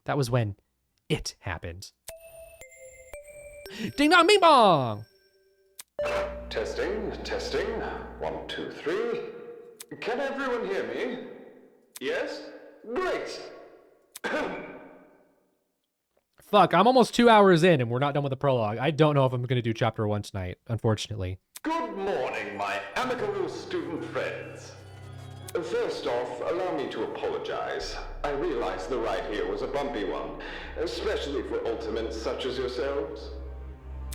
That was when it happened. Ding dong bing bong! Testing, testing. 1, 2, 3. Can everyone hear me? Yes? Great! Fuck, I'm almost 2 hours in and we're not done with the prologue. I don't know if I'm gonna do chapter 1 tonight, unfortunately. Good morning, my amicable student friends. First off, allow me to apologize. I realize the ride here was a bumpy one, especially for ultimates such as yourselves.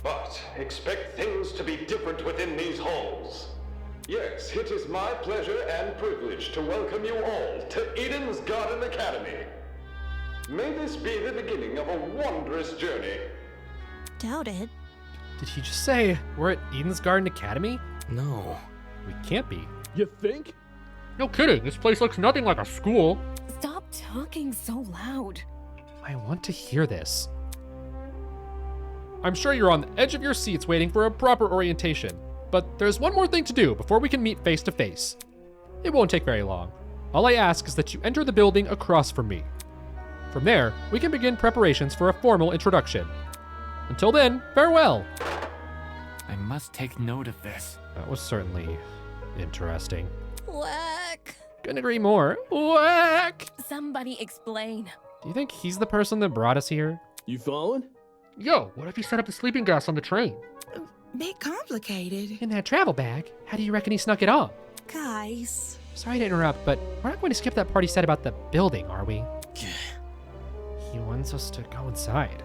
But expect things to be different within these halls. Yes, it is my pleasure and privilege to welcome you all to Eden's Garden Academy. May this be the beginning of a wondrous journey. Doubt it. Did he just say we're at Eden's Garden Academy? No. We can't be. You think? No kidding, this place looks nothing like a school. Stop talking so loud. I want to hear this. I'm sure you're on the edge of your seats waiting for a proper orientation, but there's one more thing to do before we can meet face to face. It won't take very long. All I ask is that you enter the building across from me. From there, we can begin preparations for a formal introduction. Until then, farewell. I must take note of this. That was certainly interesting. Whack. Couldn't agree more. Whack! Somebody explain. Do you think he's the person that brought us here? You following? Yo, what if he set up the sleeping gas on the train? Bit complicated. In that travel bag? How do you reckon he snuck it on? Guys. Sorry to interrupt, but we're not going to skip that part he said about the building, are we? He wants us to go inside.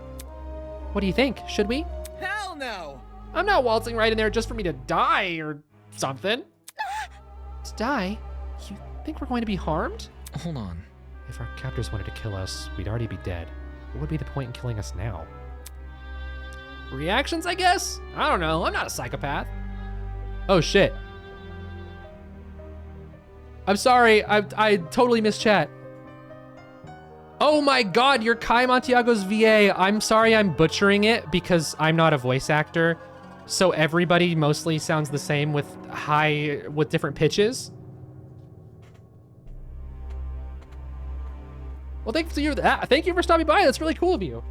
What do you think? Should we? Hell no! I'm not waltzing right in there just for me to die or something. To die? You think we're going to be harmed? Hold on. If our captors wanted to kill us, we'd already be dead. What would be the point in killing us now? Reactions, I guess? I don't know. I'm not a psychopath. Oh, shit. I'm sorry. I totally missed chat. Oh my god, you're Kai Montiago's VA. I'm sorry I'm butchering it because I'm not a voice actor. So everybody mostly sounds the same with different pitches. Well, thank you for stopping by. That's really cool of you.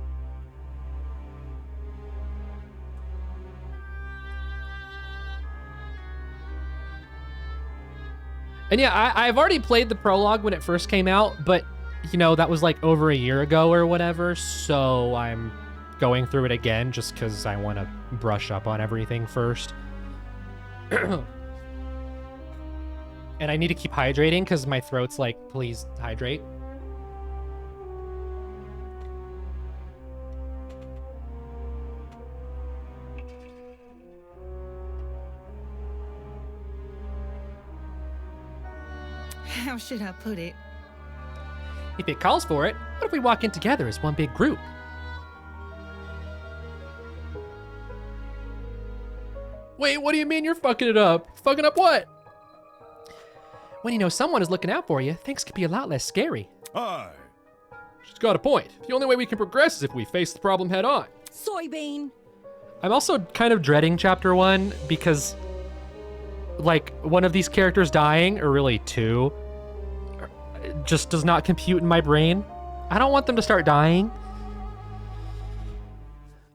And yeah, I've already played the prologue when it first came out, but you know, that was like over a year ago or whatever, so I'm going through it again just because I want to brush up on everything first. And I need to keep hydrating because my throat's like, please hydrate. How should I put it? If it calls for it, what if we walk in together as one big group? Wait, what do you mean you're fucking it up? Fucking up what? When you know someone is looking out for you, things can be a lot less scary. Hi. She's got a point. The only way we can progress is if we face the problem head on. Soybean. I'm also kind of dreading chapter 1 because, like, one of these characters dying, or really two, just does not compute in my brain. I don't want them to start dying.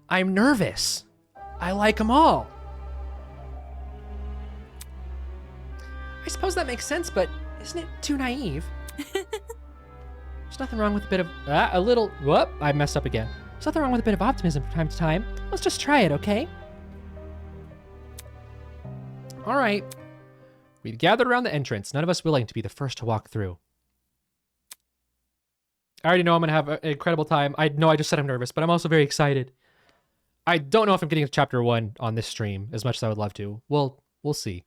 I'm nervous. I like them all. I suppose that makes sense, but isn't it too naive? There's nothing wrong with a bit of, I messed up again. There's nothing wrong with a bit of optimism from time to time. Let's just try it, okay? All right. We'd gathered around the entrance, none of us willing to be the first to walk through. I already know I'm gonna have an incredible time. I know I just said I'm nervous, but I'm also very excited. I don't know if I'm getting to chapter 1 on this stream as much as I would love to. We'll see.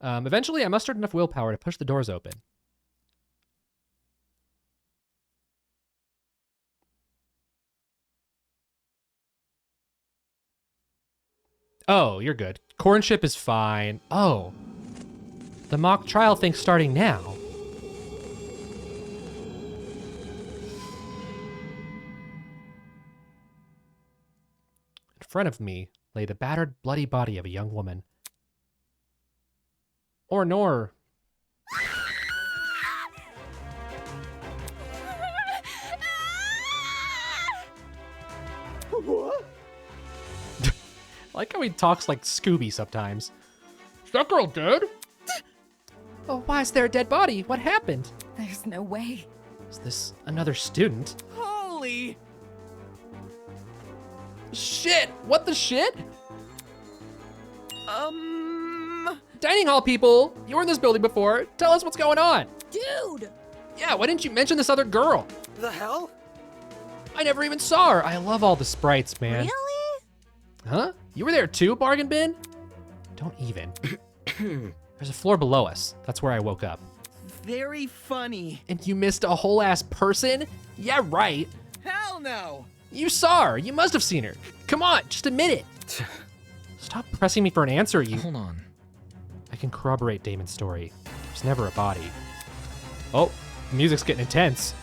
Eventually, I mustered enough willpower to push the doors open. Oh, you're good. Cornship is fine. Oh. The mock trial thing's starting now. In front of me lay the battered, bloody body of a young woman. Or nor. What? I like how he talks like Scooby sometimes. Is that girl dead? Oh, why is there a dead body? What happened? There's no way. Is this another student? Holy! Shit! What the shit? Dining hall people! You were in this building before. Tell us what's going on. Dude! Yeah, why didn't you mention this other girl? The hell? I never even saw her. I love all the sprites, man. Really? Huh? You were there too, Bargain Bin? Don't even. There's a floor below us. That's where I woke up. Very funny. And you missed a whole ass person? Yeah, right. Hell no! You saw her. You must have seen her. Come on, just admit it. Stop pressing me for an answer, you. Hold on. I can corroborate Damon's story. There's never a body. Oh, the music's getting intense.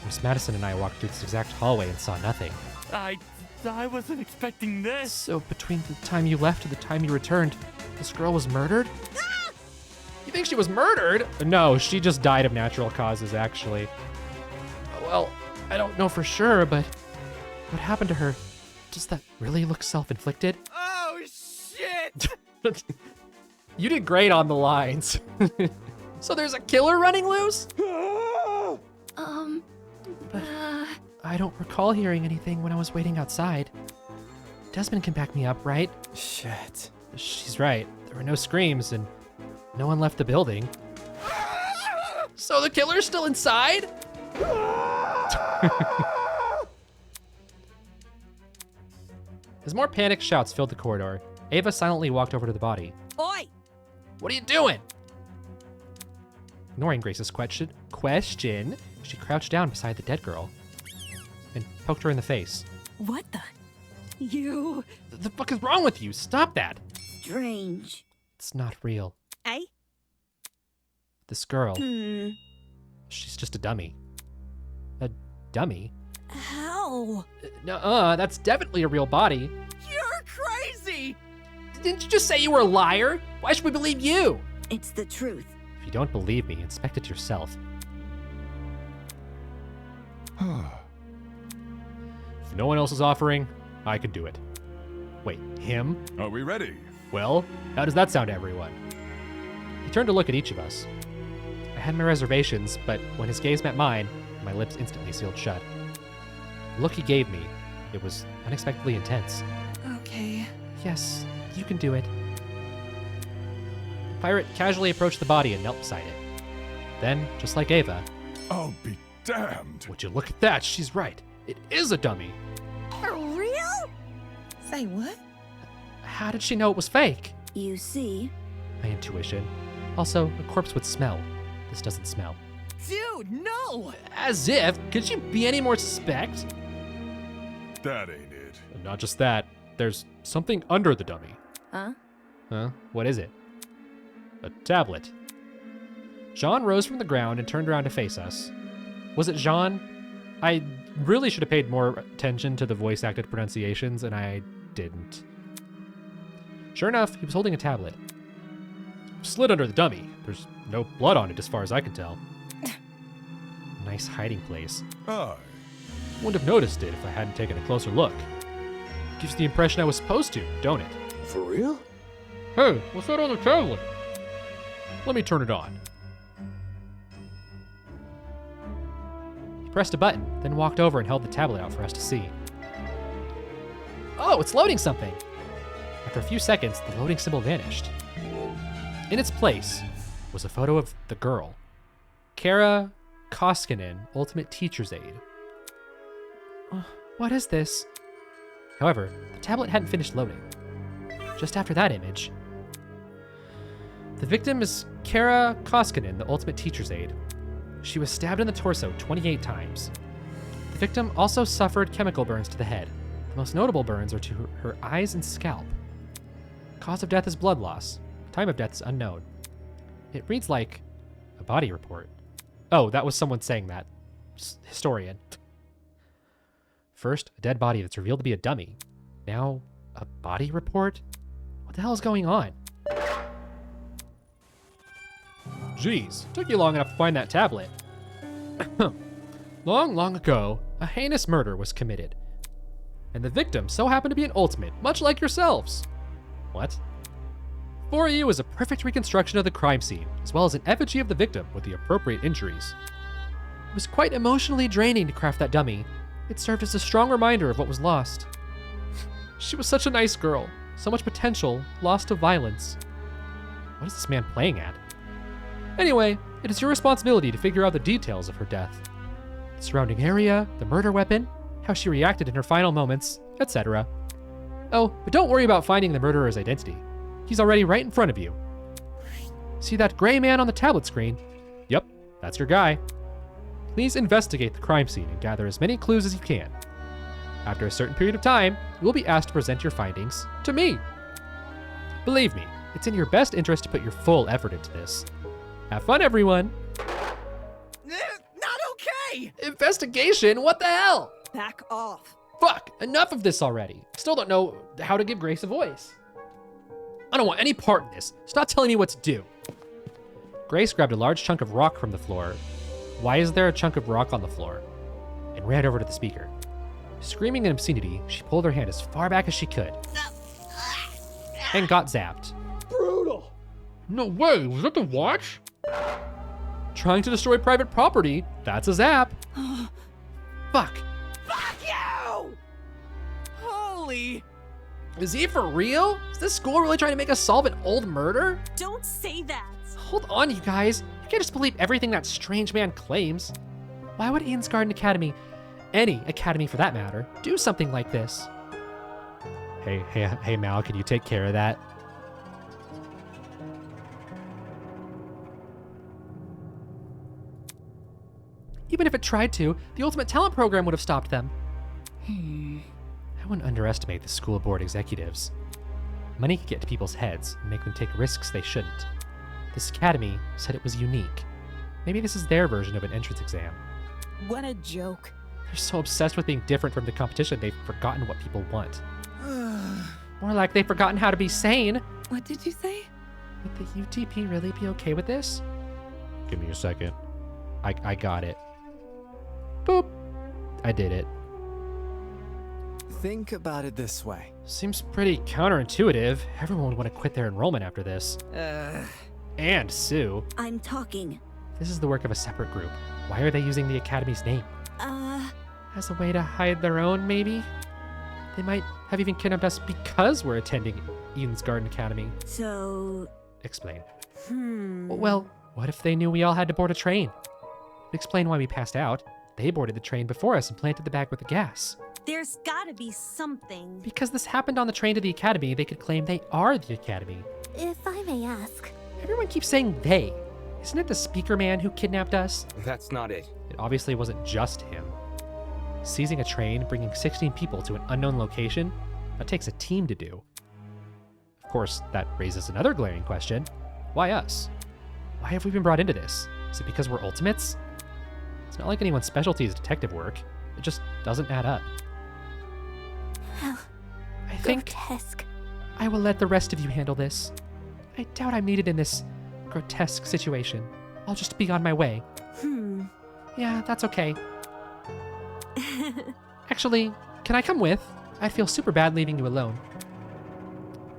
Miss Madison and I walked through this exact hallway and saw nothing. I wasn't expecting this. So between the time you left and the time you returned, this girl was murdered? You think she was murdered? No, she just died of natural causes, actually. Well, I don't know for sure, but what happened to her? Does that really look self-inflicted? Oh, shit! You did great on the lines. So there's a killer running loose? I don't recall hearing anything when I was waiting outside. Desmond can back me up, right? Shit. She's right. There were no screams and no one left the building. So the killer's still inside? As more panicked shouts filled the corridor, Ava silently walked over to the body. Oi! What are you doing? Ignoring Grace's question, she crouched down beside the dead girl and poked her in the face. What the? You... The fuck is wrong with you? Stop that. Strange. It's not real. Eh? This girl, Hmm. she's just a dummy. A dummy? How? Nuh-uh, that's definitely a real body. You're crazy! Didn't you just say you were a liar? Why should we believe you? It's the truth. If you don't believe me, inspect it yourself. If no one else is offering, I can do it. Wait, him? Are we ready? Well, how does that sound to everyone? He turned to look at each of us. I had my reservations, but when his gaze met mine, my lips instantly sealed shut. The look he gave me, it was unexpectedly intense. Okay. Yes, you can do it. The pirate casually approached the body and knelt beside it. Then, just like Ava, I'll be damned. would you look at that? She's right. It is a dummy. For real? Say what? How did she know it was fake? You see? My intuition. Also, a corpse would smell. This doesn't smell. Dude, no! As if, could you be any more suspect? That ain't it. And not just that, there's something under the dummy. Huh? Huh? What is it? A tablet. Jean rose from the ground and turned around to face us. Was it Jean? I really should have paid more attention to the voice acted pronunciations, and I didn't. Sure enough, he was holding a tablet. Slid under the dummy. There's no blood on it as far as I can tell. Nice hiding place. Aye. Wouldn't have noticed it if I hadn't taken a closer look. Gives the impression I was supposed to, don't it? For real? Hey, what's that on the tablet? Let me turn it on. He pressed a button, then walked over and held the tablet out for us to see. Oh, it's loading something! After a few seconds, the loading symbol vanished. In its place was a photo of the girl, Kara Koskinen, Ultimate Teacher's Aide. What is this? However, the tablet hadn't finished loading. Just after that image, the victim is Kara Koskinen, the Ultimate Teacher's Aide. She was stabbed in the torso 28 times. The victim also suffered chemical burns to the head. The most notable burns are to her eyes and scalp. Cause of death is blood loss. Time of death is unknown. It reads like a body report. Oh, that was someone saying that. Historian. First, a dead body that's revealed to be a dummy. Now, a body report? What the hell is going on? Geez, took you long enough to find that tablet. Long, long ago, a heinous murder was committed. and the victim so happened to be an ultimate, much like yourselves. What? Before you is a perfect reconstruction of the crime scene, as well as an effigy of the victim with the appropriate injuries. It was quite emotionally draining to craft that dummy. It served as a strong reminder of what was lost. She was such a nice girl, so much potential, lost to violence. What is this man playing at? Anyway, it is your responsibility to figure out the details of her death. The surrounding area, the murder weapon, how she reacted in her final moments, etc. Oh, but don't worry about finding the murderer's identity. He's already right in front of you. See that gray man on the tablet screen? Yep, that's your guy. Please investigate the crime scene and gather as many clues as you can. After a certain period of time, you will be asked to present your findings to me. Believe me, it's in your best interest to put your full effort into this. Have fun, everyone. Not okay! Investigation? What the hell? Back off. Fuck, enough of this already. Still don't know how to give Grace a voice. I don't want any part in this. Stop telling me what to do. Grace grabbed a large chunk of rock from the floor. Why is there a chunk of rock on the floor? And ran over to the speaker. Screaming an obscenity, she pulled her hand as far back as she could. And got zapped. Brutal! No way, was that the watch? Trying to destroy private property? That's a zap. Fuck. Fuck you! Holy... Is he for real? Is this school really trying to make us solve an old murder? Don't say that. Hold on, you guys. You can't just believe everything that strange man claims. Why would Ian's Garden Academy, any academy for that matter, do something like this? Hey, Mal, can you take care of that? Even if it tried to, the Ultimate Talent Program would have stopped them. I wouldn't underestimate the school board executives. Money could get to people's heads and make them take risks they shouldn't. This academy said it was unique. Maybe this is their version of an entrance exam. What a joke. They're so obsessed with being different from the competition, they've forgotten what people want. More like they've forgotten how to be sane. What did you say? Would the UTP really be okay with this? Give me a second. I got it. Boop. I did it. Think about it this way. Seems pretty counterintuitive. Everyone would want to quit their enrollment after this. And sue. I'm talking. This is the work of a separate group. Why are they using the Academy's name? As a way to hide their own, maybe? They might have even kidnapped us because we're attending Eden's Garden Academy. So... Explain. Well, what if they knew we all had to board a train? Explain why we passed out. They boarded the train before us and planted the bag with the gas. There's gotta be something. Because this happened on the train to the Academy, they could claim they are the Academy. If I may ask. Everyone keeps saying they. Isn't it the speaker man who kidnapped us? That's not it. It obviously wasn't just him. Seizing a train, bringing 16 people to an unknown location, that takes a team to do. Of course, that raises another glaring question. Why us? Why have we been brought into this? Is it because we're ultimates? It's not like anyone's specialty is detective work. It just doesn't add up. I think Grotesque. I will let the rest of you handle this. I doubt I'm needed in this grotesque situation. I'll just be on my way. Yeah, that's okay. Actually, can I come with? I'd feel super bad leaving you alone.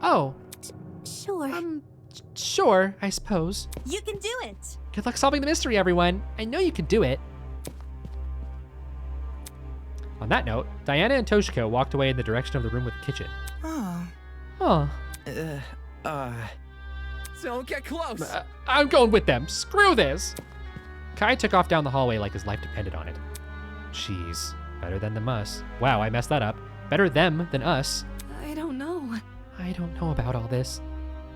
Oh, Sure. sure, I suppose. You can do it. Good luck solving the mystery, everyone. I know you can do it. On that note, Diana and Toshiko walked away in the direction of the room with the kitchen. Oh. Oh, Don't get close! I'm going with them. Screw this. Kai took off down the hallway like his life depended on it. Jeez, better than us. Wow, I messed that up. Better them than us. I don't know. I don't know about all this.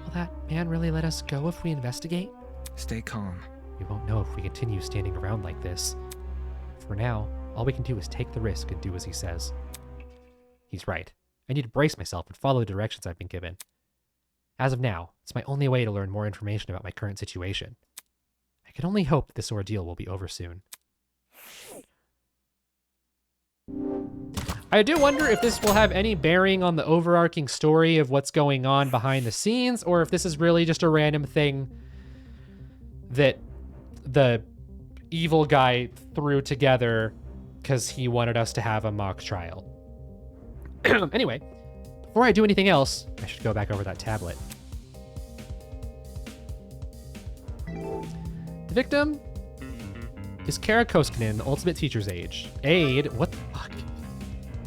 Will that man really let us go if we investigate? Stay calm. We won't know if we continue standing around like this. For now, all we can do is take the risk and do as he says. He's right. I need to brace myself and follow the directions I've been given. As of now, it's my only way to learn more information about my current situation. I can only hope that this ordeal will be over soon. I do wonder if this will have any bearing on the overarching story of what's going on behind the scenes, or if this is really just a random thing that the evil guy threw together because he wanted us to have a mock trial. Anyway, before I do anything else, I should go back over that tablet. The victim is Kara Koskinen, the ultimate teacher's aide. What the fuck?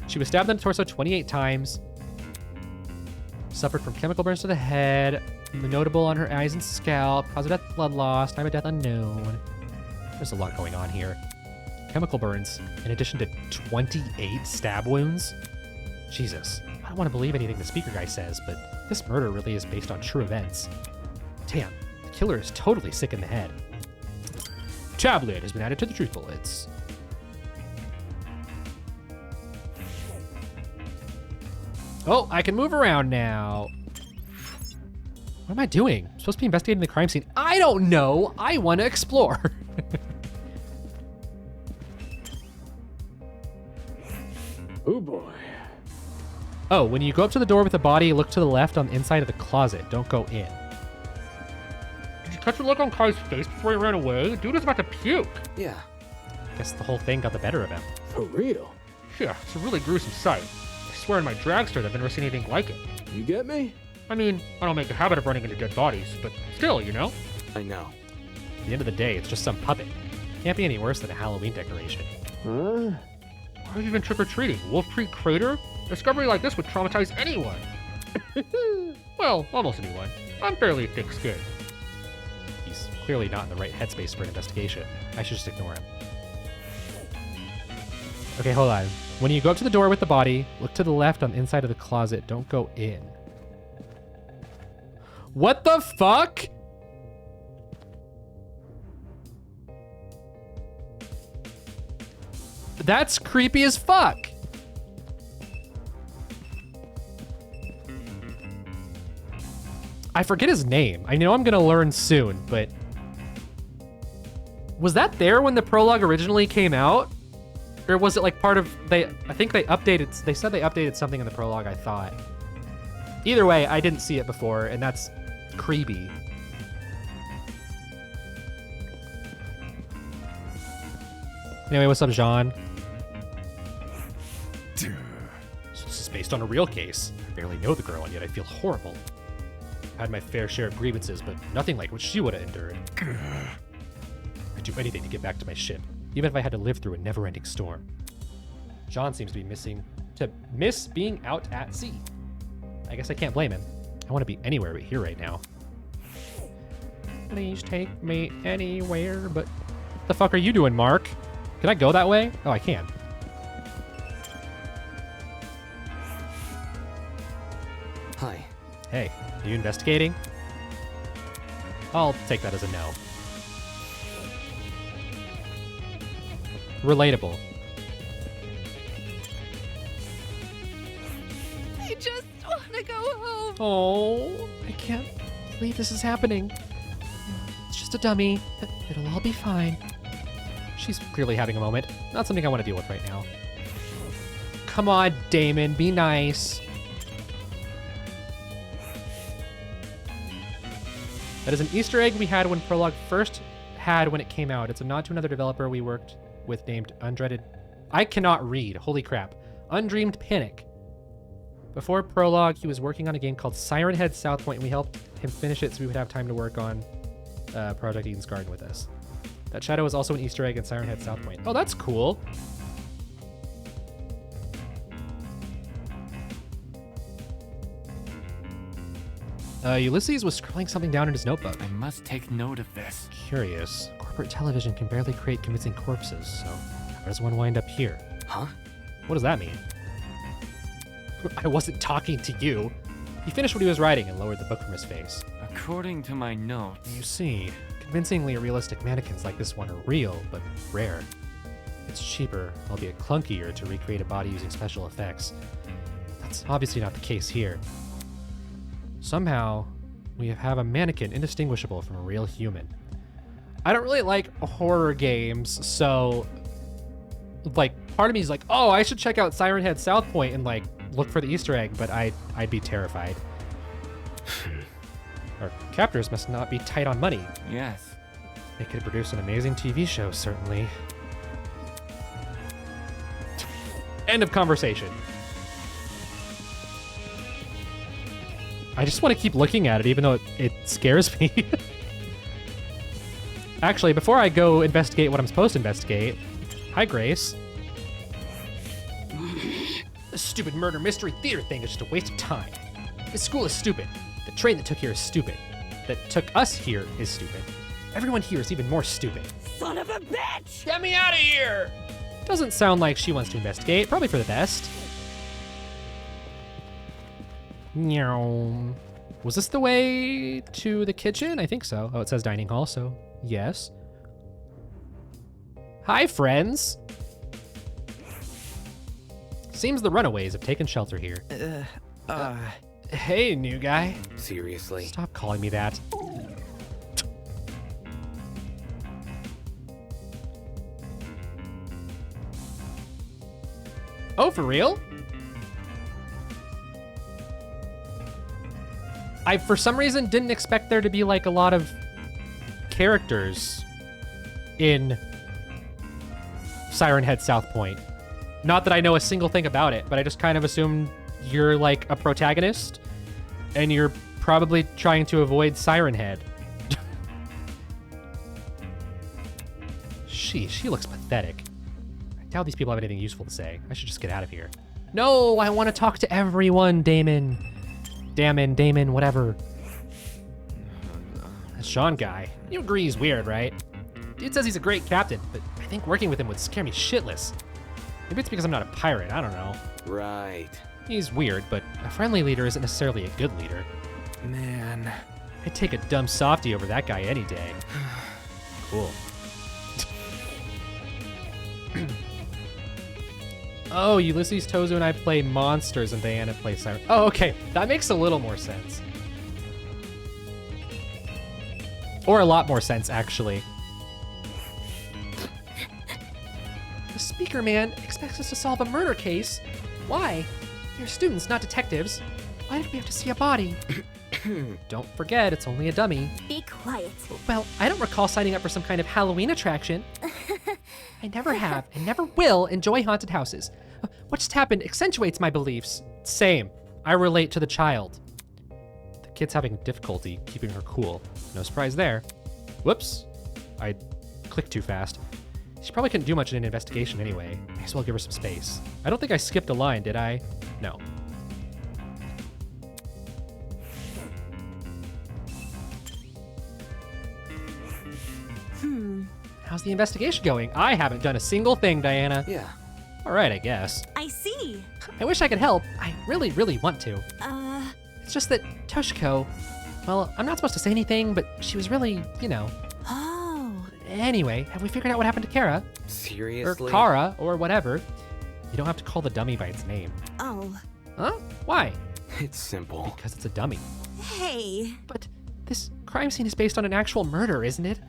She was stabbed in the torso 28 times. Suffered from chemical burns to the head. Notable on her eyes and scalp. Cause of death, blood loss. Time of death unknown. There's a lot going on here. Chemical burns, in addition to 28 stab wounds. Jesus. I don't want to believe anything the speaker guy says, but this murder really is based on true events. Damn, the killer is totally sick in the head. Tablet has been added to the truth bullets. Oh, I can move around now. What am I doing? I'm supposed to be investigating the crime scene. I don't know. I want to explore. Oh boy. Oh, when you go up to the door with the body, look to the left on the inside of the closet. Don't go in. Did you catch a look on Kai's face before he ran away? Dude was about to puke. Yeah, Guess the whole thing got the better of him. for real. Yeah, it's a really gruesome sight. I swear in my dragster I've never seen anything like it. You get me? I mean, I don't make a habit of running into dead bodies, but still, you know? I know. At the end of the day, it's just some puppet. Can't be any worse than a Halloween decoration. Huh? Why are you even trick-or-treating? Wolf Creek Crater? A discovery like this would traumatize anyone. Well, almost anyone. I'm fairly thick-skinned. He's clearly not in the right headspace for an investigation. I should just ignore him. Okay, hold on. When you go up to the door with the body, look to the left on the inside of the closet. Don't go in. What the fuck? That's creepy as fuck. I forget his name. I know I'm gonna learn soon, but was that there when the prologue originally came out? Or was it like part of, I think they said they updated something in the prologue, I thought. Either way, I didn't see it before, and that's creepy. Anyway, what's up, Jean? So this is based on a real case. I barely know the girl, and yet I feel horrible. I've had my fair share of grievances, but nothing like what she would have endured. I'd do anything to get back to my ship, even if I had to live through a never-ending storm. Jean seems to miss being out at sea. I guess I can't blame him. I want to be anywhere but here right now. Please take me anywhere but... What the fuck are you doing, Mark? Can I go that way? Oh, I can. Hi. Hey, are you investigating? I'll take that as a no. Relatable. I just want to go home. Oh, I can't believe this is happening. It's just a dummy. It'll all be fine. She's clearly having a moment. Not something I want to deal with right now. Come on, Damon, be nice. That is an Easter egg we had when Prologue first had when it came out. It's a nod to another developer we worked with named Undreaded. I cannot read. Holy crap. Undreamed Panic. Before Prologue, he was working on a game called Siren Head South Point, and we helped him finish it so we would have time to work on Project Eden's Garden with us. That shadow is also an Easter egg in Siren Head South Point. Oh, that's cool. Ulysses was scribbling something down in his notebook. I must take note of this. Curious. Corporate television can barely create convincing corpses, so how does one wind up here? Huh? What does that mean? I wasn't talking to you. He finished what he was writing and lowered the book from his face. According to my notes, You see, convincingly realistic mannequins like this one are real, but rare. It's cheaper, albeit clunkier, to recreate a body using special effects. That's obviously not the case here. Somehow, we have a mannequin indistinguishable from a real human. I don't really like horror games, so like part of me is like, oh, I should check out Siren Head South Point and like look for the Easter egg, but I'd be terrified. Our captors must not be tight on money. yes. They could produce an amazing TV show, certainly. End of conversation. I just want to keep looking at it, even though it scares me. Actually, before I go investigate what I'm supposed to investigate, hi, Grace. This stupid murder mystery theater thing is just a waste of time. This school is stupid. The train that took here is stupid. That took us here is stupid. Everyone here is even more stupid. Son of a bitch! Get me out of here! Doesn't sound like she wants to investigate. Probably for the best. Meow. Was this the way to the kitchen? I think so. Oh, it says dining hall, so yes. Hi, friends. Seems the runaways have taken shelter here. Hey, new guy. Seriously? Stop calling me that. Oh, for real? I, for some reason, didn't expect there to be, like, a lot of characters in Siren Head South Point. Not that I know a single thing about it, but I just kind of assumed you're, like, a protagonist, and you're probably trying to avoid Siren Head. She looks pathetic. I doubt these people have anything useful to say. I should just get out of here. No, I want to talk to everyone, Damon. Damon, whatever. That Sean guy. You agree he's weird, right? Dude says he's a great captain, but I think working with him would scare me shitless. Maybe it's because I'm not a pirate, I don't know. Right. He's weird, but a friendly leader isn't necessarily a good leader. Man. I'd take a dumb softie over that guy any day. Cool. Oh, Ulysses, Tozu, and I play monsters, and Diana plays Siren. Oh, okay. That makes a little more sense. Or a lot more sense, actually. The speaker man expects us to solve a murder case. Why? They're students, not detectives. Why did we have to see a body? Don't forget, it's only a dummy. Be quiet. Well, I don't recall signing up for some kind of Halloween attraction. I never have and never will enjoy haunted houses. What just happened accentuates my beliefs. Same. I relate to the child. The kid's having difficulty keeping her cool. No surprise there. Whoops. I clicked too fast. She probably couldn't do much in an investigation anyway. May as well give her some space. I don't think I skipped a line, did I? No. How's the investigation going? I haven't done a single thing, Diana. Yeah. All right, I guess. I see. I wish I could help. I really, really want to. It's just that Toshiko, well, I'm not supposed to say anything, but she was really, you know. Oh. Anyway, have we figured out what happened to Kara? Seriously? Or Kara, or whatever. You don't have to call the dummy by its name. Oh. Huh? Why? It's simple. Because it's a dummy. Hey. But this crime scene is based on an actual murder, isn't it?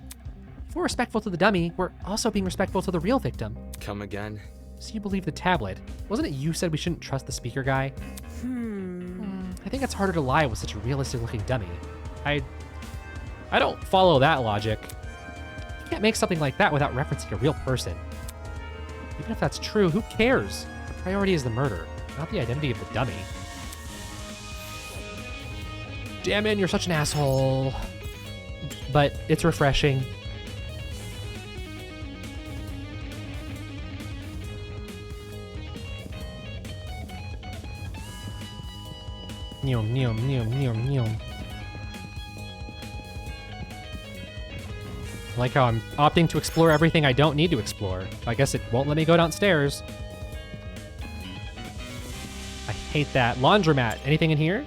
If we're respectful to the dummy, we're also being respectful to the real victim. Come again? So you believe the tablet. Wasn't it you said we shouldn't trust the speaker guy? I think it's harder to lie with such a realistic looking dummy. I don't follow that logic. You can't make something like that without referencing a real person. Even if that's true, who cares? The priority is the murder, not the identity of the dummy. Damn it, you're such an asshole. But it's refreshing. Neom, neom, neom, neom, neom. I like how I'm opting to explore everything I don't need to explore. I guess it won't let me go downstairs. I hate that. Laundromat. Anything in here?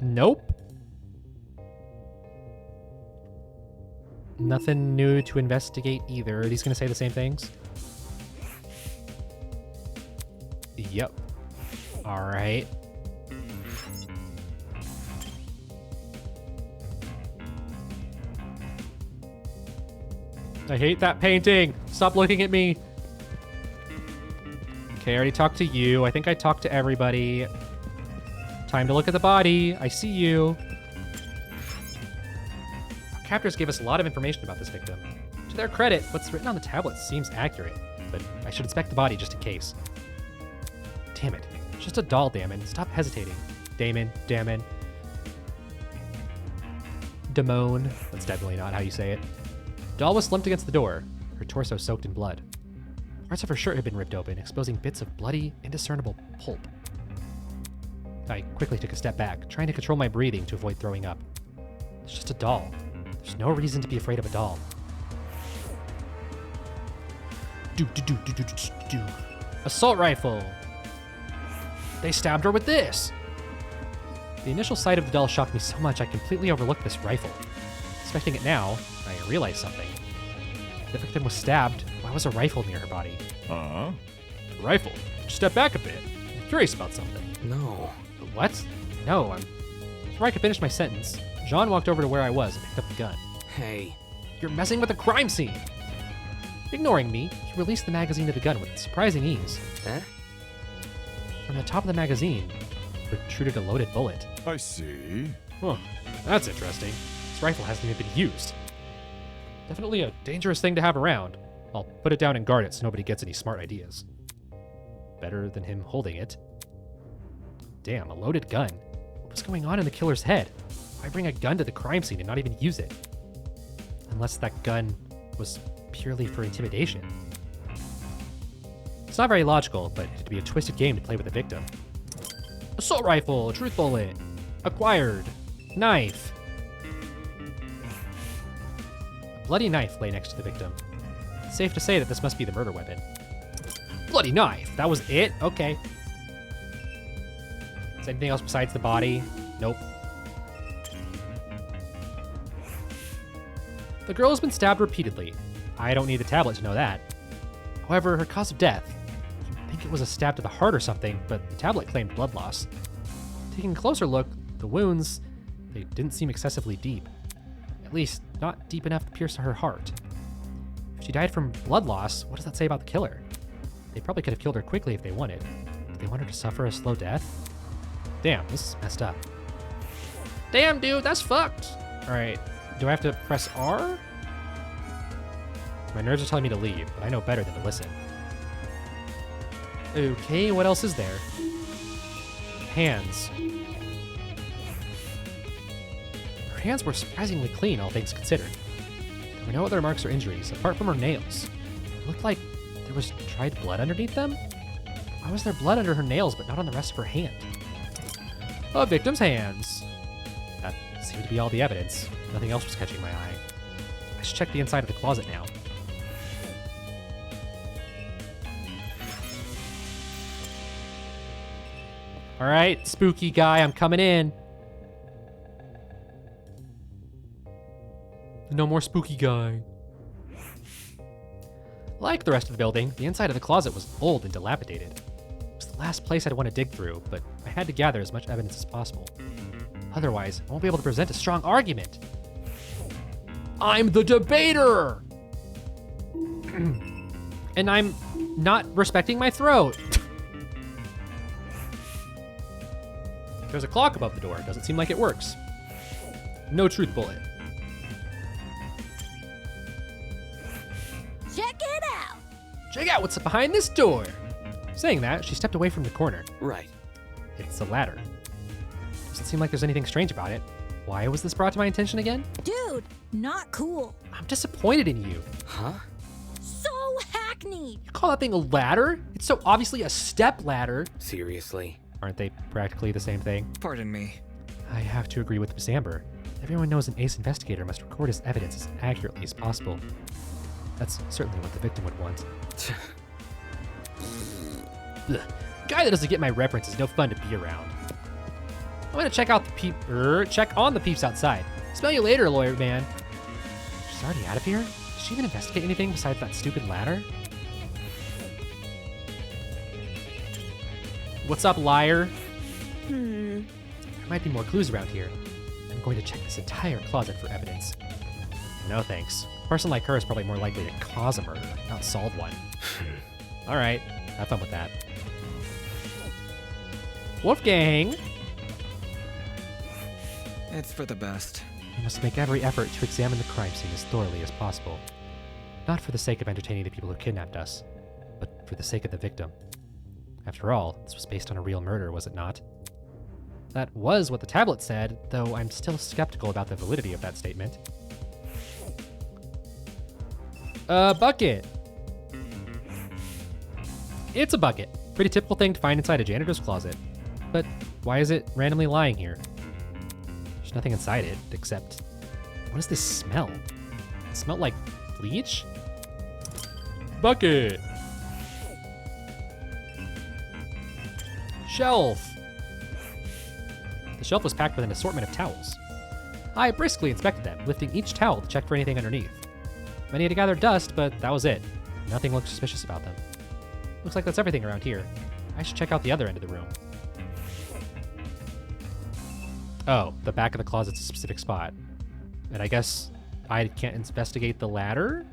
Nope. Nothing new to investigate either. Are these gonna say the same things? Yep. All right. I hate that painting. Stop looking at me. Okay, I already talked to you. I think I talked to everybody. Time to look at the body. I see you. Our captors gave us a lot of information about this victim. To their credit, what's written on the tablet seems accurate, but I should inspect the body just in case. Damn it. It's just a doll, Damon. Stop hesitating. Damon. Damone. That's definitely not how you say it. Doll was slumped against the door, her torso soaked in blood. Parts of her shirt had been ripped open, exposing bits of bloody, indiscernible pulp. I quickly took a step back, trying to control my breathing to avoid throwing up. It's just a doll. There's no reason to be afraid of a doll. Assault rifle! They stabbed her with this! The initial sight of the doll shocked me so much I completely overlooked this rifle. Inspecting it now, I realized something. The victim was stabbed. Why was a rifle near her body? Huh? Rifle? Just step back a bit. I'm curious about something. No. What? No, Before I could finish my sentence, Jean walked over to where I was and picked up the gun. Hey. You're messing with a crime scene! Ignoring me, he released the magazine of the gun with surprising ease. Eh? From the top of the magazine protruded a loaded bullet. I see. Huh, that's interesting. This rifle hasn't even been used. Definitely a dangerous thing to have around. I'll put it down and guard it so nobody gets any smart ideas. Better than him holding it. Damn, a loaded gun. What was going on in the killer's head? Why bring a gun to the crime scene and not even use it? Unless that gun was purely for intimidation. It's not very logical, but it'd be a twisted game to play with a victim. Assault rifle, truth bullet, acquired, knife. A bloody knife lay next to the victim. It's safe to say that this must be the murder weapon. Bloody knife, that was it? Okay. Is anything else besides the body? Nope. The girl has been stabbed repeatedly. I don't need the tablet to know that. However, her cause of death, you'd think it was a stab to the heart or something, but the tablet claimed blood loss. Taking a closer look, the wounds, they didn't seem excessively deep. At least, not deep enough to pierce her heart. If she died from blood loss, what does that say about the killer? They probably could have killed her quickly if they wanted. Did they want her to suffer a slow death? Damn, this is messed up. Damn, dude, that's fucked. All right, do I have to press R? My nerves are telling me to leave, but I know better than to listen. Okay, what else is there? Hands. Her hands were surprisingly clean, all things considered. There were no other marks or injuries, apart from her nails. It looked like there was dried blood underneath them? Why was there blood under her nails, but not on the rest of her hand? A victim's hands. That seemed to be all the evidence. Nothing else was catching my eye. I should check the inside of the closet now. All right, spooky guy, I'm coming in. No more spooky guy. Like the rest of the building, the inside of the closet was old and dilapidated. It was the last place I'd want to dig through, but I had to gather as much evidence as possible. Otherwise, I won't be able to present a strong argument. I'm the debater! And I'm not respecting my throat. There's a clock above the door. Doesn't seem like it works. No truth bullet. Check it out. Check out what's behind this door. Saying that, she stepped away from the corner. Right. It's a ladder. Doesn't seem like there's anything strange about it. Why was this brought to my attention again? Dude, not cool. I'm disappointed in you. Huh? So hackneyed. You call that thing a ladder? It's so obviously a step ladder. Seriously? Aren't they practically the same thing? Pardon me. I have to agree with Miss Amber. Everyone knows an ace investigator must record his evidence as accurately as possible. That's certainly what the victim would want. Ugh. Guy that doesn't get my reference is no fun to be around. I'm gonna check out the check on the peeps outside. Smell you later, lawyer man. She's already out of here? Did she even investigate anything besides that stupid ladder? What's up, liar? There might be more clues around here. I'm going to check this entire closet for evidence. No thanks. A person like her is probably more likely to cause a murder, not solve one. All right, have fun with that. Wolfgang! It's for the best. We must make every effort to examine the crime scene as thoroughly as possible. Not for the sake of entertaining the people who kidnapped us, but for the sake of the victim. After all, this was based on a real murder, was it not? That was what the tablet said, though I'm still skeptical about the validity of that statement. A bucket. It's a bucket. Pretty typical thing to find inside a janitor's closet. But why is it randomly lying here? There's nothing inside it, except... What does this smell? It smelled like bleach? Bucket! Shelf! The shelf was packed with an assortment of towels. I briskly inspected them, lifting each towel to check for anything underneath. Many had gathered dust, but that was it. Nothing looked suspicious about them. Looks like that's everything around here. I should check out the other end of the room. Oh, the back of the closet's a specific spot. And I guess I can't investigate the ladder?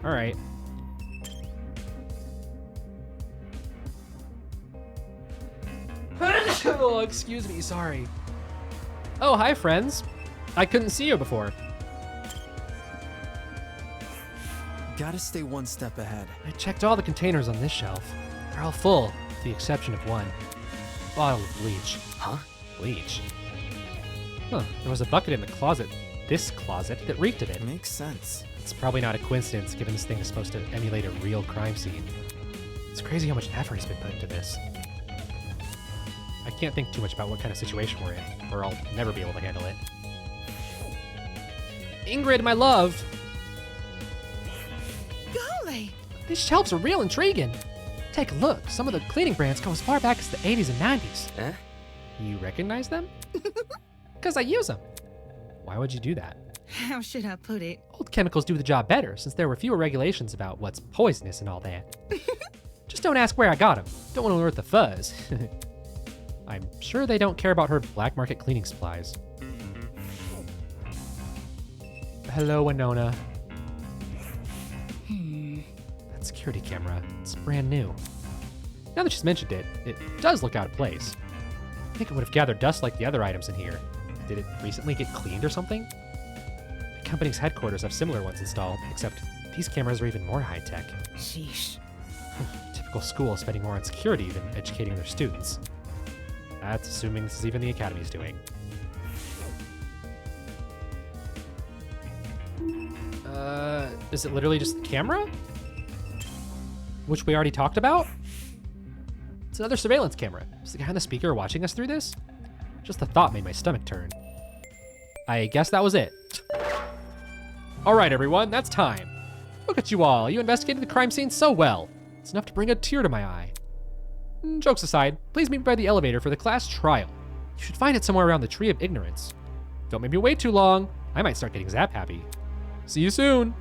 Alright. Oh, excuse me, sorry. Oh, hi, friends. I couldn't see you before. Gotta stay one step ahead. I checked all the containers on this shelf. They're all full, with the exception of one. Bottle of bleach. Huh? Bleach? Huh, there was a bucket in the closet, this closet, that reeked of it. Makes sense. It's probably not a coincidence, given this thing is supposed to emulate a real crime scene. It's crazy how much effort has been put into this. I can't think too much about what kind of situation we're in, or I'll never be able to handle it. Ingrid, my love! Golly! These shelves are real intriguing. Take a look. Some of the cleaning brands go as far back as the 80s and 90s. Eh? You recognize them? Because I use them. Why would you do that? How should I put it? Old chemicals do the job better, since there were fewer regulations about what's poisonous and all that. Just don't ask where I got them. Don't want to unearth the fuzz. I'm sure they don't care about her black market cleaning supplies. Hello, Winona. That security camera, it's brand new. Now that she's mentioned it, it does look out of place. I think it would have gathered dust like the other items in here. Did it recently get cleaned or something? The company's headquarters have similar ones installed, except these cameras are even more high-tech. Sheesh. Typical school spending more on security than educating their students. That's assuming this is even the Academy's doing. Is it literally just the camera? Which we already talked about? It's another surveillance camera. Is the guy on the speaker watching us through this? Just the thought made my stomach turn. I guess that was it. Alright everyone, that's time. Look at you all, you investigated the crime scene so well. It's enough to bring a tear to my eye. Jokes aside, please meet me by the elevator for the class trial. You should find it somewhere around the Tree of Ignorance. Don't make me wait too long. I might start getting zap happy. See you soon.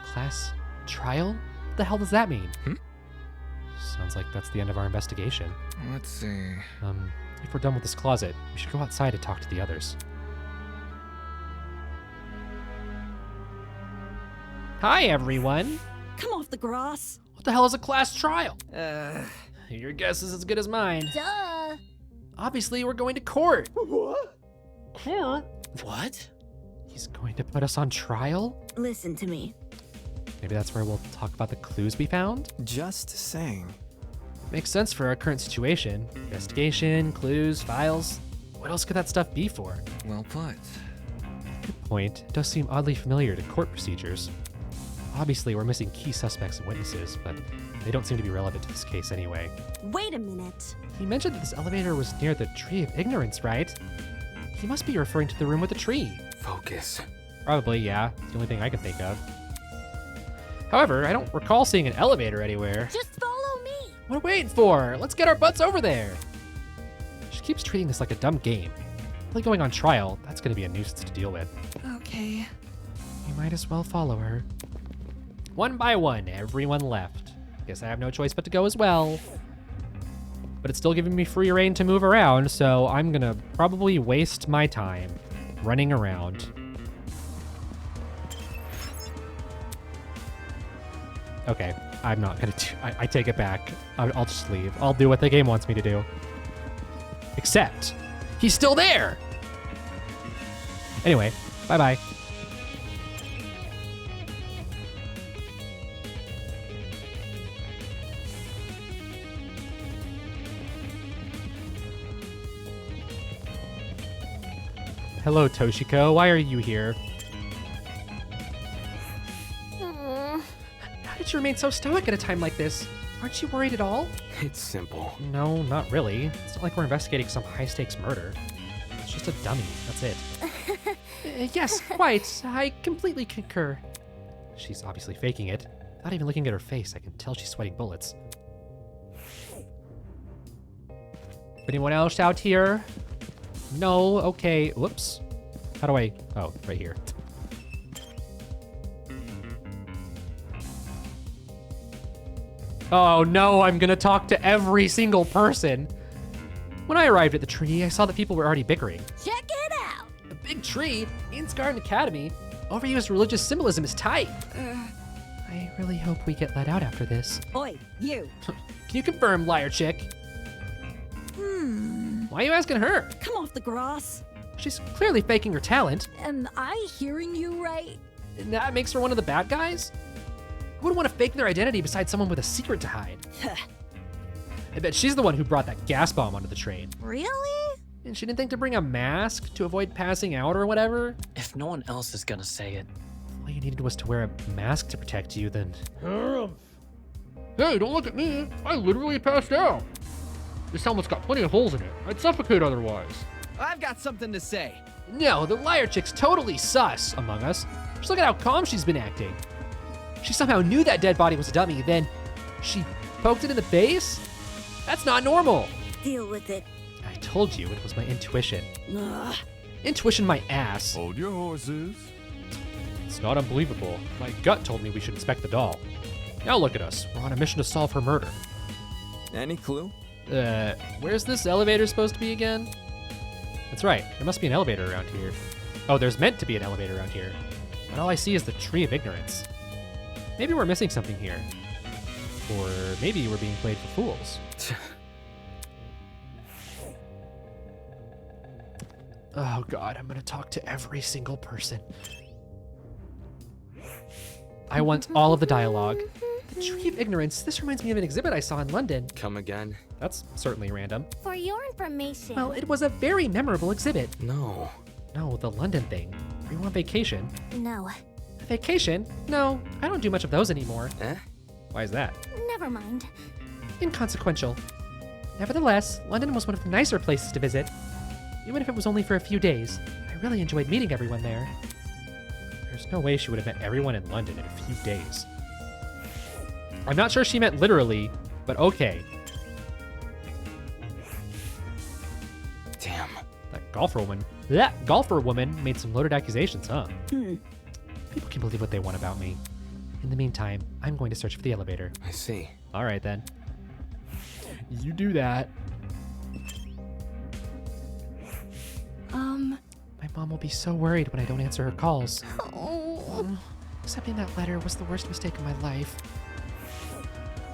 Class trial? What the hell does that mean? Sounds like that's the end of our investigation. Let's see. If we're done with this closet, we should go outside to talk to the others. Hi, everyone. Come off the grass. What the hell is a class trial? Your guess is as good as mine. Duh. Obviously, we're going to court. What? Court? What? He's going to put us on trial? Listen to me. Maybe that's where we'll talk about the clues we found? Just saying. Makes sense for our current situation. Investigation, clues, files. What else could that stuff be for? Well put. Good point. It does seem oddly familiar to court procedures. Obviously, we're missing key suspects and witnesses, but they don't seem to be relevant to this case anyway. Wait a minute. He mentioned that this elevator was near the Tree of Ignorance, right? He must be referring to the room with the tree. Focus. Probably, yeah. It's the only thing I can think of. However, I don't recall seeing an elevator anywhere. Just follow me. What are we waiting for? Let's get our butts over there. She keeps treating this like a dumb game. Really going on trial, that's going to be a nuisance to deal with. Okay. We might as well follow her. One by one, everyone left. Guess I have no choice but to go as well. But it's still giving me free reign to move around, so I'm gonna probably waste my time running around. Okay, I'm not gonna do, I take it back. I'll just leave. I'll do what the game wants me to do. Except, he's still there! Anyway, bye-bye. Hello, Toshiko. Why are you here? How did you remain so stoic at a time like this? Aren't you worried at all? It's simple. No, not really. It's not like we're investigating some high-stakes murder. It's just a dummy. That's it. Yes, quite. I completely concur. She's obviously faking it. Not even looking at her face, I can tell she's sweating bullets. Anyone else out here? No, okay. Whoops. How do I... Oh, right here. Oh no, I'm gonna talk to every single person. When I arrived at the tree, I saw that people were already bickering. Check it out. A big tree? In Garden Academy? Overused religious symbolism is tight. I really hope we get let out after this. Oi, you. Can you confirm, liar chick? Why are you asking her? Come off the grass. She's clearly faking her talent. Am I hearing you right? And that makes her one of the bad guys? Who would want to fake their identity besides someone with a secret to hide? I bet she's the one who brought that gas bomb onto the train. Really? And she didn't think to bring a mask to avoid passing out or whatever? If no one else is gonna say it. If all you needed was to wear a mask to protect you, then... Hey, don't look at me. I literally passed out. This helmet's got plenty of holes in it. I'd suffocate otherwise. I've got something to say. No, the liar chick's totally sus, Among Us. Just look at how calm she's been acting. She somehow knew that dead body was a dummy, then she poked it in the face? That's not normal. Deal with it. I told you it was my intuition. Ugh. Intuition my ass. Hold your horses. It's not unbelievable. My gut told me we should inspect the doll. Now look at us. We're on a mission to solve her murder. Any clue? Where's this elevator supposed to be again? That's right. There must be an elevator around here. Oh, there's meant to be an elevator around here. But all I see is the Tree of Ignorance. Maybe we're missing something here. Or maybe we're being played for fools. Oh god, I'm gonna talk to every single person. I want all of the dialogue. The Tree of Ignorance, this reminds me of an exhibit I saw in London. Come again? That's certainly random. For your information. Well, it was a very memorable exhibit. No. No, the London thing. Were you on vacation? No. Vacation? No, I don't do much of those anymore. Eh? Why is that? Never mind. Inconsequential. Nevertheless, London was one of the nicer places to visit. Even if it was only for a few days, I really enjoyed meeting everyone there. There's no way she would have met everyone in London in a few days. I'm not sure she meant literally, but okay. Damn. That golfer woman made some loaded accusations, huh? People can believe what they want about me. In the meantime, I'm going to search for the elevator. I see. All right, then. You do that. My mom will be so worried when I don't answer her calls. Accepting that letter was the worst mistake of my life.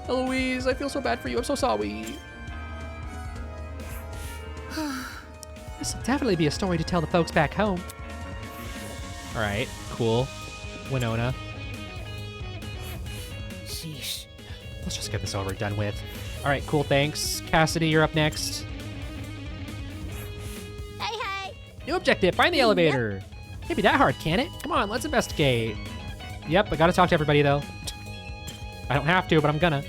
Eloise, I feel so bad for you. I'm so sorry. This will definitely be a story to tell the folks back home. All right, cool. Winona. Sheesh. Let's just get this over and done with. All right, cool, thanks. Cassidy, you're up next. Hey, hey. New objective, find the elevator. Can't be that hard, can it? Come on, let's investigate. Yep, I gotta talk to everybody, though. I don't have to, but I'm gonna.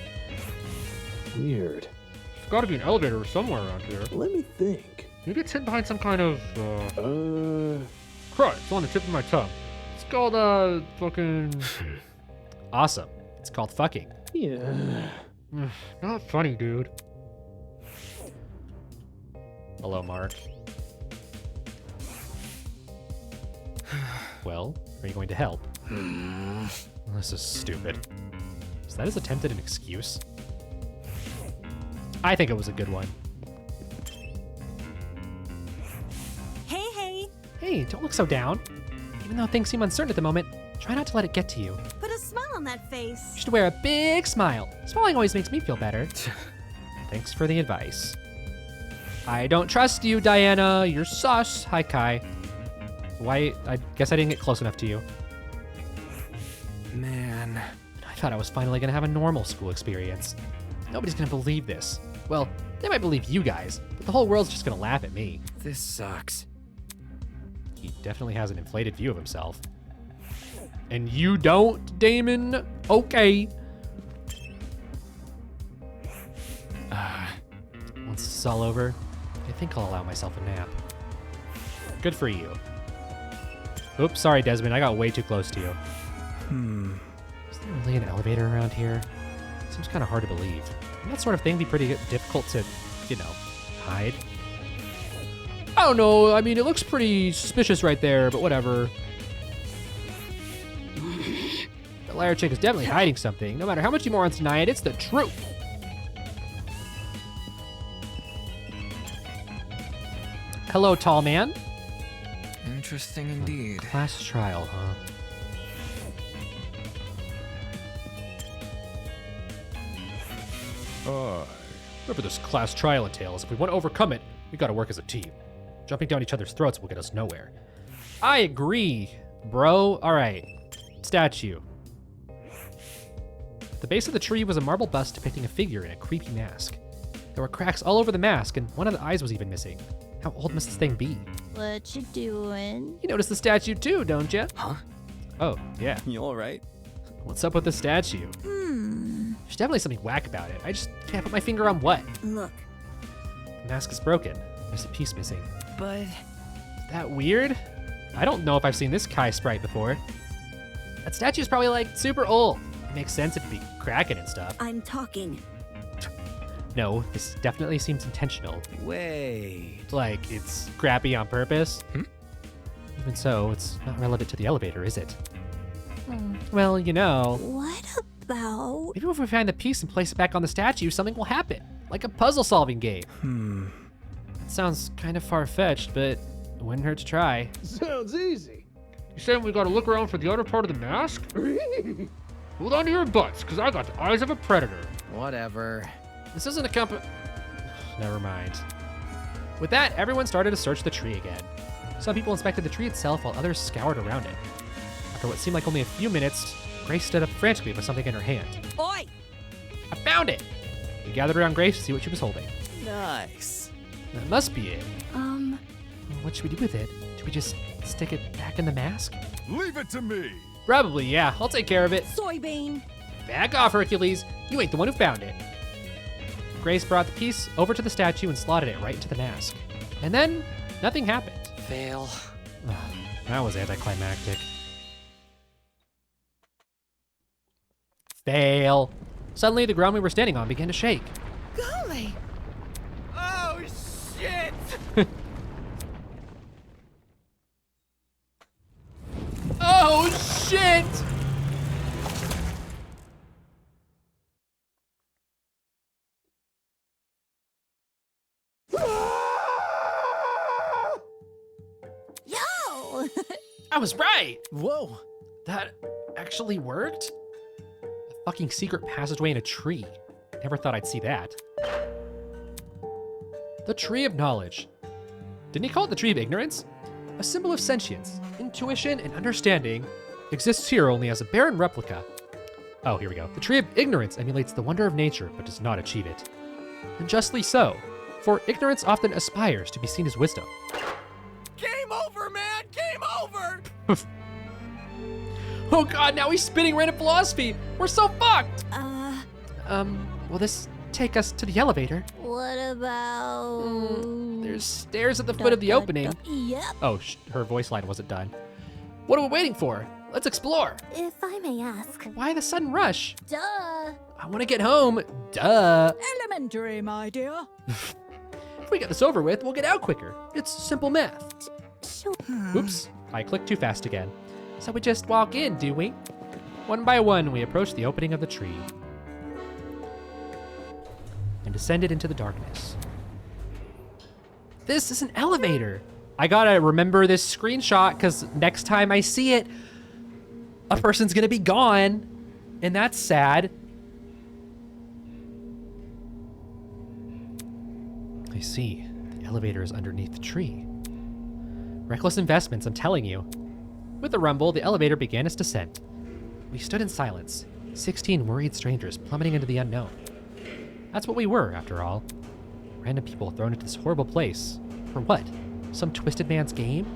Weird. There's gotta be an elevator somewhere around here. Let me think. Maybe it's hidden behind some kind of, Christ, it's on the tip of my tongue. It's called, fucking... Awesome. It's called fucking. Yeah. Not funny, dude. Hello, Mark. Well, are you going to help? This is stupid. Is that his attempt at an excuse? I think it was a good one. Hey, hey. Hey, don't look so down. Even though things seem uncertain at the moment, try not to let it get to you. Put a smile on that face. You should wear a big smile. Smiling always makes me feel better. Thanks for the advice. I don't trust you, Diana. You're sus. Hi, Kai. Why? I guess I didn't get close enough to you. Man. I thought I was finally gonna have a normal school experience. Nobody's gonna believe this. Well, they might believe you guys, but the whole world's just gonna laugh at me. This sucks. He definitely has an inflated view of himself. And you don't, Damon? Okay. Once this is all over, I think I'll allow myself a nap. Good for you. Oops, sorry, Desmond. I got way too close to you. Is there really an elevator around here? Seems kind of hard to believe. Wouldn't that sort of thing be pretty difficult to, you know, hide? I don't know. I mean, it looks pretty suspicious right there, but whatever. The liar chick is definitely hiding something. No matter how much you morons deny it, it's the truth. Hello, tall man. Interesting indeed. Class trial, huh? Whatever this class trial entails, if we want to overcome it, we gotta work as a team. Jumping down each other's throats will get us nowhere. I agree, bro. All right, statue. At the base of the tree was a marble bust depicting a figure in a creepy mask. There were cracks all over the mask, and one of the eyes was even missing. How old must this thing be? What you doing? You noticed the statue too, don't you? Huh? Oh, yeah. You alright? What's up with the statue? There's definitely something whack about it. I just can't put my finger on what. Look. The mask is broken. There's a piece missing. But Is that weird? I don't know if I've seen this Kai sprite before. That statue's probably like super old. It makes sense it'd be cracking and stuff. I'm talking. No, this definitely seems intentional. Wait. Like it's crappy on purpose. Even so, it's not relevant to the elevator, is it? Well, you know, What about? maybe if we find the piece and place it back on the statue, something will happen. Like a puzzle-solving game. It sounds kind of far-fetched, but it wouldn't hurt to try. Sounds easy. You saying we gotta look around for the other part of the mask? Hold on to your butts, because I got the eyes of a predator. Whatever. This isn't a Never mind. With that, everyone started to search the tree again. Some people inspected the tree itself while others scoured around it. After what seemed like only a few minutes, Grace stood up frantically with something in her hand. Oi! I found it! We gathered around Grace to see what she was holding. Nice. That must be it. What should we do with it? Do we just stick it back in the mask? Leave it to me. Probably, yeah. I'll take care of it. Soybean. Back off, Hercules. You ain't the one who found it. Grace brought the piece over to the statue and slotted it right into the mask. And then, nothing happened. Fail. That was anticlimactic. Fail. Suddenly, the ground we were standing on began to shake. Golly! Oh, shit! Oh, shit! Yo! I was right! Whoa. That actually worked? A fucking secret passageway in a tree. Never thought I'd see that. The Tree of Knowledge. Didn't he call it the Tree of Ignorance? A symbol of sentience, intuition, and understanding exists here only as a barren replica. Oh, here we go. The Tree of Ignorance emulates the wonder of nature, but does not achieve it. And justly so, for ignorance often aspires to be seen as wisdom. Game over, man! Game over! Oh god, now he's spitting random philosophy! We're so fucked! Will this take us to the elevator? What about? There's stairs at the foot of the opening. Yep. Oh, her voice line wasn't done. What are we waiting for? Let's explore. If I may ask. Why the sudden rush? Duh. I want to get home. Duh. Elementary, my dear. If we get this over with, we'll get out quicker. It's simple math. Sure. Oops, I clicked too fast again. So we just walk in, do we? One by one, we approach the opening of the tree and descended into the darkness. This is an elevator. I gotta remember this screenshot because next time I see it, a person's gonna be gone, and that's sad. I see. The elevator is underneath the tree. Reckless investments, I'm telling you. With a rumble, the elevator began its descent. We stood in silence, 16 worried strangers plummeting into the unknown. That's what we were, after all. Random people thrown into this horrible place. For what? Some twisted man's game?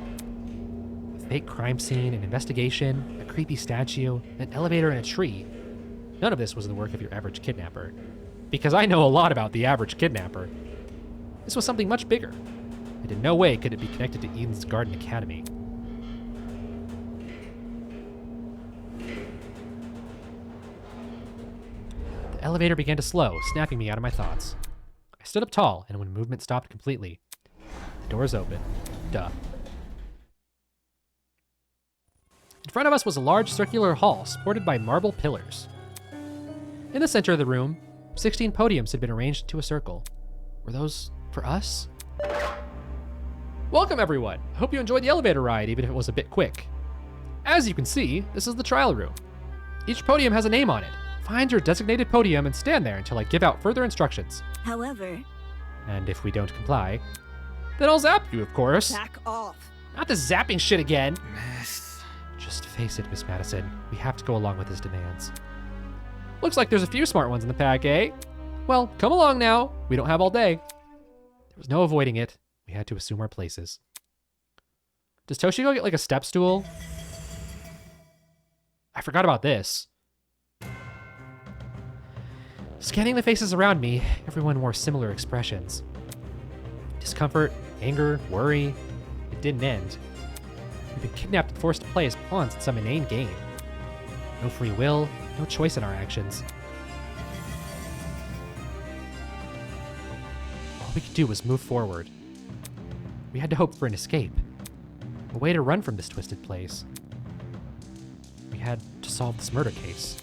fake crime scene, an investigation, a creepy statue, an elevator, and a tree. None of this was the work of your average kidnapper. Because I know a lot about the average kidnapper. This was something much bigger, and in no way could it be connected to Eden's Garden Academy. The elevator began to slow, snapping me out of my thoughts. I stood up tall, and when movement stopped completely, the doors opened. Duh. In front of us was a large circular hall supported by marble pillars. In the center of the room, 16 podiums had been arranged into a circle. Were those for us? Welcome, everyone. I hope you enjoyed the elevator ride, even if it was a bit quick. As you can see, this is the trial room. Each podium has a name on it. Find your designated podium and stand there until I give out further instructions. However, And if we don't comply, then I'll zap you, of course. Back off. Not the zapping shit again. Miss. Just face it, Miss Madison. We have to go along with his demands. Looks like there's a few smart ones in the pack, eh? Well, come along now. We don't have all day. There was no avoiding it. We had to assume our places. Does Toshiko get like a step stool? I forgot about this. Scanning the faces around me, everyone wore similar expressions. Discomfort, anger, worry. It didn't end. We've been kidnapped and forced to play as pawns in some inane game. No free will, no choice in our actions. All we could do was move forward. We had to hope for an escape. A way to run from this twisted place. We had to solve this murder case.